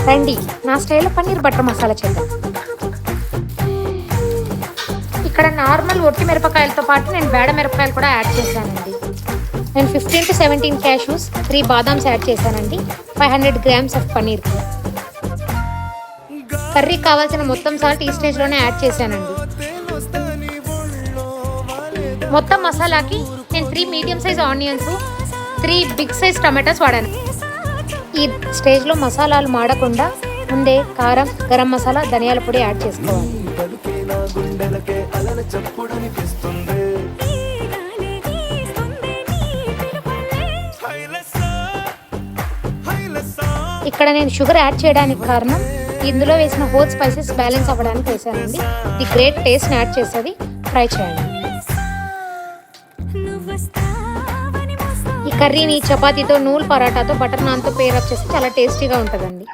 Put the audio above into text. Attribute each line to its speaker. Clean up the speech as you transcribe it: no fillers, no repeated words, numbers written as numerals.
Speaker 1: రండి నా స్టైల్లో పన్నీర్ బటర్ మసాలా చేద్దాం. ఇక్కడ నార్మల్ ఒట్టి మిరపకాయలతో పాటు నేను బేడ మిరపకాయలు కూడా యాడ్ చేశానండి. నేను 15 to 17 క్యాష్యూస్, 3 బాదామ్స్ యాడ్ చేశానండి. 500 grams ఆఫ్ పన్నీర్. కర్రీకి కావాల్సిన మొత్తం సాల్ట్ ఈ స్టేజ్లోనే యాడ్ చేశానండి. మొత్తం మసాలాకి నేను 3 medium size onions, 3 big size tomatoes వాడాను. ఈ స్టేజ్లో మసాలాలు మాడకుండా ముందే కారం, గరం మసాలా, ధనియాల పొడి యాడ్ చేసుకోవాలి. ఇక్కడ నేను షుగర్ యాడ్ చేయడానికి కారణం ఇందులో వేసిన హోల్ స్పైసెస్ బ్యాలెన్స్ అవ్వడానికి వేసానండి. ఇది గ్రేట్ టేస్ట్ని యాడ్ చేస్తుంది. ట్రై చేయండి. ఈ కర్రీని చపాతీతో, నూల్ పరాటాతో, బటర్ నాన్తో పేరప్ చేస్తే చాలా టేస్టీగా ఉంటుందండి.